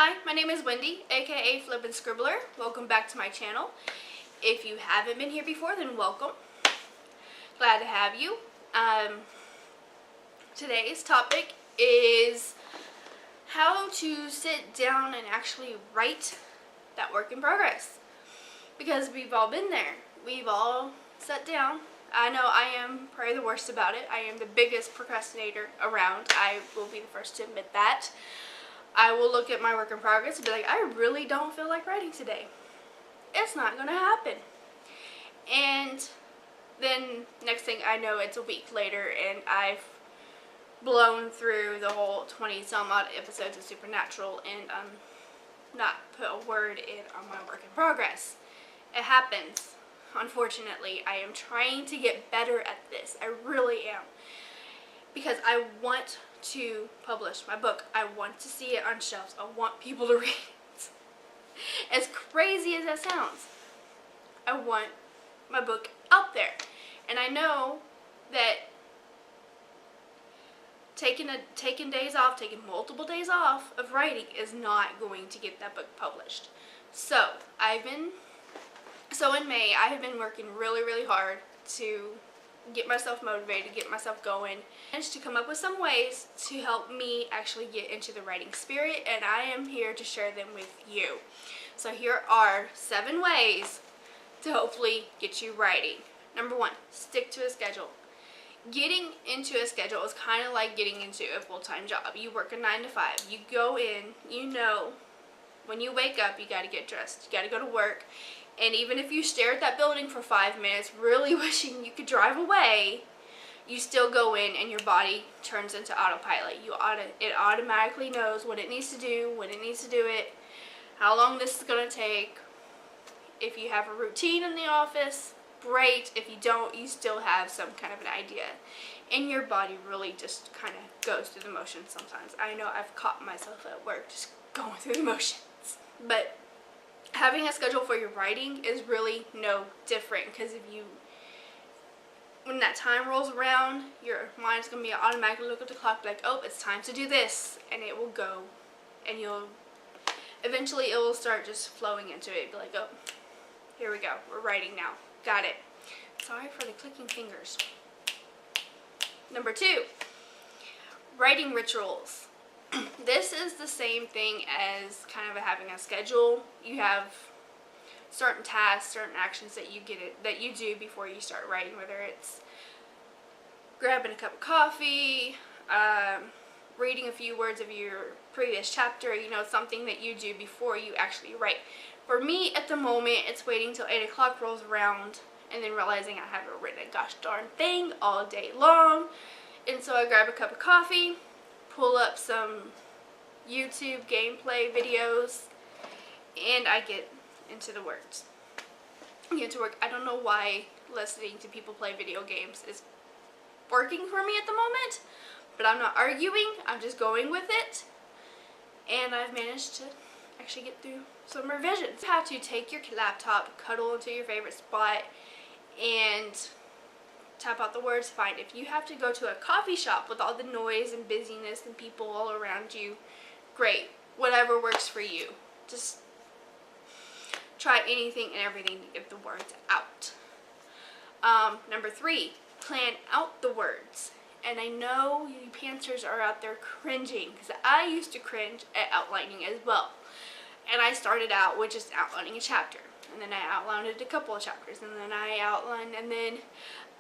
Hi, my name is Wendy, aka Flippin' Scribbler. Welcome back to my channel. If you haven't been here before, then welcome. Glad to have you. Today's topic is how to sit down and actually write that work in progress. Because we've all been there. We've all sat down. I know I am probably the worst about it. I am the biggest procrastinator around. I will be the first to admit that. I will look at my work in progress and be like, I really don't feel like writing today. It's not going to happen. And then next thing I know, it's a week later and I've blown through the whole 20 some odd episodes of Supernatural and not put a word in on my work in progress. It happens. Unfortunately, I am trying to get better at this. I really am. Because I want to publish my book. I want to see it on shelves. I want people to read it. As crazy as that sounds, I want my book out there. And I know that taking days off, taking multiple days off of writing is not going to get that book published. So in May, I have been working really hard to get myself motivated, get myself going, and to come up with some ways to help me actually get into the writing spirit, and I am here to share them with you. So here are 7 ways to hopefully get you writing. Number 1, stick to a schedule. Getting into a schedule is kind of like getting into a full-time job. You work a 9 to 5. You go in, you know, when you wake up, you got to get dressed. You got to go to work. And even if you stare at that building for 5 minutes, really wishing you could drive away, you still go in and your body turns into autopilot. It automatically knows what it needs to do, when it needs to do it, how long this is going to take. If you have a routine in the office, great. If you don't, you still have some kind of an idea. And your body really just kind of goes through the motions sometimes. I know I've caught myself at work just going through the motions. But having a schedule for your writing is really no different, because when that time rolls around, your mind's going to be automatically look at the clock like, oh, it's time to do this, and it will go, and eventually it will start just flowing into it. Be like, oh, here we go, we're writing now, got it. Sorry for the clicking fingers. Number 2, writing rituals. This is the same thing as kind of having a schedule. You have certain tasks, certain actions that you do before you start writing, whether it's grabbing a cup of coffee, reading a few words of your previous chapter, something that you do before you actually write. For me, at the moment, it's waiting till 8 o'clock rolls around and then realizing I haven't written a gosh darn thing all day long. And so I grab a cup of coffee, pull up some YouTube gameplay videos, and I get into the words. Get to work. I don't know why listening to people play video games is working for me at the moment, but I'm not arguing. I'm just going with it, and I've managed to actually get through some revisions. You have to take your laptop, cuddle into your favorite spot, and tap out the words, fine. If you have to go to a coffee shop with all the noise and busyness and people all around you, great. Whatever works for you. Just try anything and everything to get the words out. Number 3, plan out the words. And I know you pantsers are out there cringing, because I used to cringe at outlining as well. And I started out with just outlining a chapter, and then I outlined a couple of chapters, and then I outlined, and then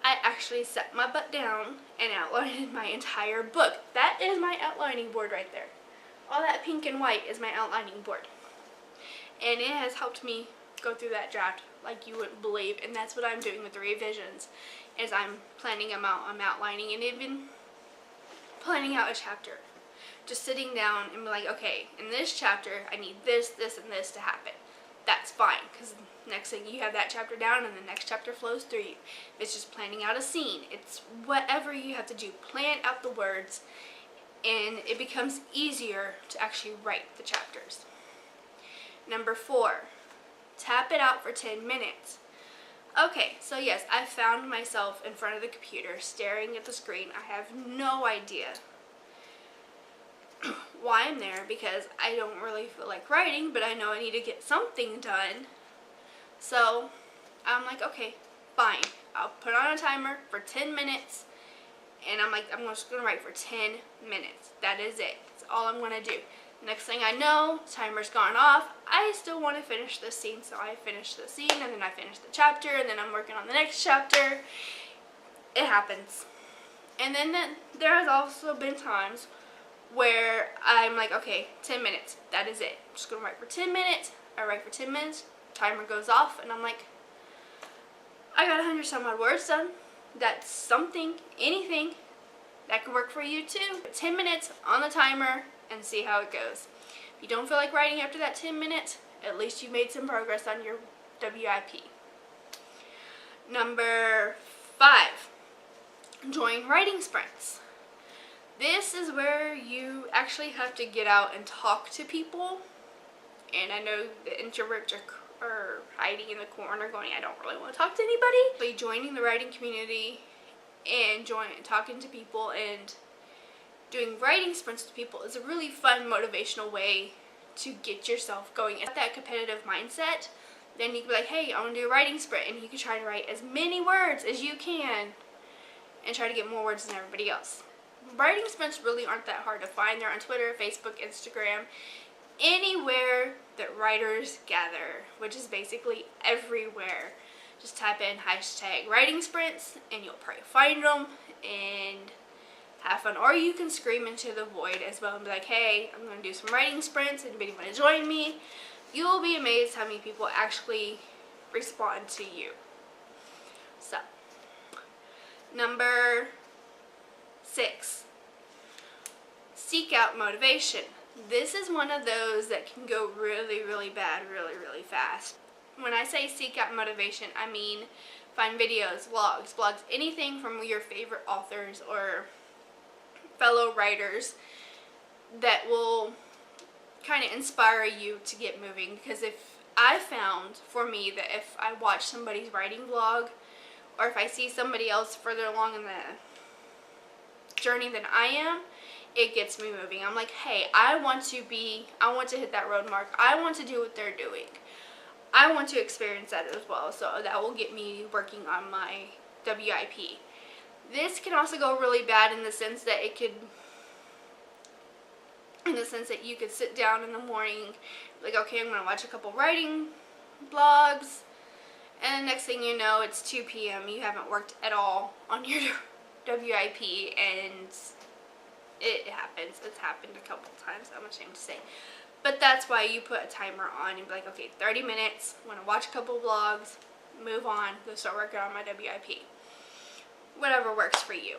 I actually set my butt down and outlined my entire book. That is my outlining board right there. All that pink and white is my outlining board. And it has helped me go through that draft like you wouldn't believe. And that's what I'm doing with the revisions, is I'm planning them out, I'm outlining, and even planning out a chapter. Just sitting down and be like, okay, in this chapter, I need this, this, and this to happen. That's fine, because next thing you have that chapter down and the next chapter flows through you. It's just planning out a scene. It's whatever you have to do. Plan out the words, and it becomes easier to actually write the chapters. Number 4, tap it out for 10 minutes. Okay, so yes, I found myself in front of the computer staring at the screen. I have no idea why I'm there, because I don't really feel like writing, but I know I need to get something done. So I'm like, okay, fine. I'll put on a timer for 10 minutes, and I'm like, I'm just going to write for 10 minutes. That is it. That's all I'm going to do. Next thing I know, timer's gone off. I still want to finish this scene, so I finish the scene, and then I finish the chapter, and then I'm working on the next chapter. It happens. And then there has also been times where I'm like, okay, 10 minutes. That is it. I'm just going to write for 10 minutes. I write for 10 minutes. Timer goes off, and I'm like, I got 100 some odd words done. That's something, anything that could work for you too. 10 minutes on the timer and see how it goes. If you don't feel like writing after that 10 minutes, at least you made some progress on your WIP. Number 5, join writing sprints. This is where you actually have to get out and talk to people. And I know the introverts are hiding in the corner going, I don't really want to talk to anybody. But joining the writing community and talking to people and doing writing sprints to people is a really fun, motivational way to get yourself going. At that competitive mindset, then you can be like, hey, I want to do a writing sprint, and you can try to write as many words as you can and try to get more words than everybody else. Writing sprints really aren't that hard to find. They're on Twitter, Facebook, Instagram, anywhere that writers gather, which is basically everywhere. Just type in hashtag writing sprints and you'll probably find them and have fun. Or you can scream into the void as well and be like, hey, I'm going to do some writing sprints. Anybody want to join me? You'll be amazed how many people actually respond to you. So, number 6, seek out motivation. This is one of those that can go really, really bad, really, really fast. When I say seek out motivation, I mean find videos, vlogs, blogs, anything from your favorite authors or fellow writers that will kind of inspire you to get moving. Because if I found, for me, that if I watch somebody's writing vlog, or if I see somebody else further along in the journey than I am, it gets me moving. I'm like, hey, I want to hit that road mark. I want to do what they're doing. I want to experience that as well. So that will get me working on my WIP. This can also go really bad in the sense that you could sit down in the morning, like, okay, I'm going to watch a couple writing blogs, and the next thing you know, it's 2 p.m. You haven't worked at all on your WIP, and it happens. It's happened a couple times, I'm ashamed to say. But that's why you put a timer on and be like, okay, 30 minutes, I'm going to watch a couple vlogs, move on, go start working on my WIP. Whatever works for you.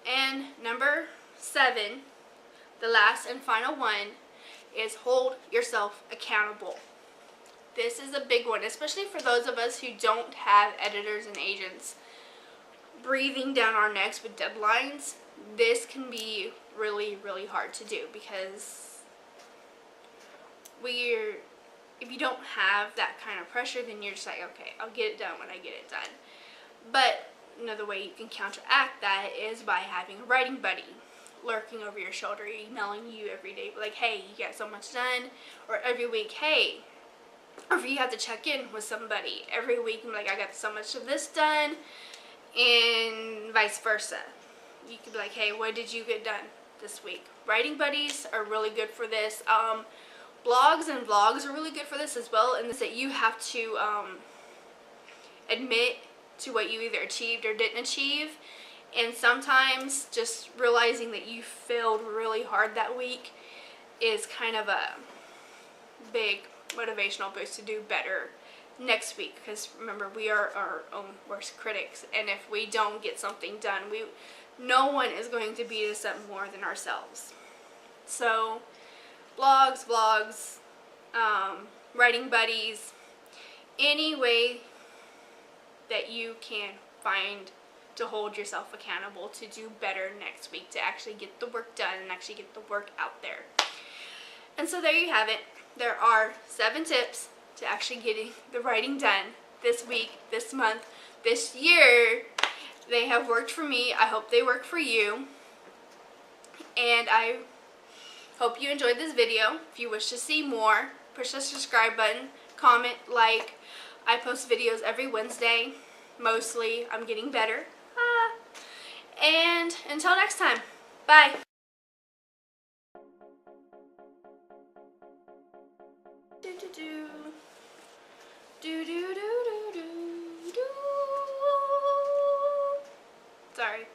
And number 7, the last and final one, is hold yourself accountable. This is a big one, especially for those of us who don't have editors and agents breathing down our necks with deadlines. This can be really, really hard to do, because if you don't have that kind of pressure, then you're just like, okay, I'll get it done when I get it done. But another way you can counteract that is by having a writing buddy lurking over your shoulder, emailing you every day, like, hey, you got so much done, or every week, hey, or if you have to check in with somebody every week and be like, I got so much of this done, and vice versa. You could be like, hey, what did you get done this week? Writing buddies are really good for this. Blogs and vlogs are really good for this as well, in this that you have to admit to what you either achieved or didn't achieve. And sometimes just realizing that you failed really hard that week is kind of a big motivational boost to do better next week. Because remember, we are our own worst critics, and if we don't get something done, no one is going to beat us up more than ourselves. So blogs, vlogs, writing buddies, any way that you can find to hold yourself accountable to do better next week, to actually get the work done and actually get the work out there. And so there you have it. There are 7 tips to actually getting the writing done this week, this month, this year. They have worked for me. I hope they work for you. And I Hope you enjoyed this video. If you wish to see more, push the subscribe button, comment, like. I post videos every Wednesday. Mostly. I'm getting better. And until next time, bye. Do do do. Do do do do do do. Sorry.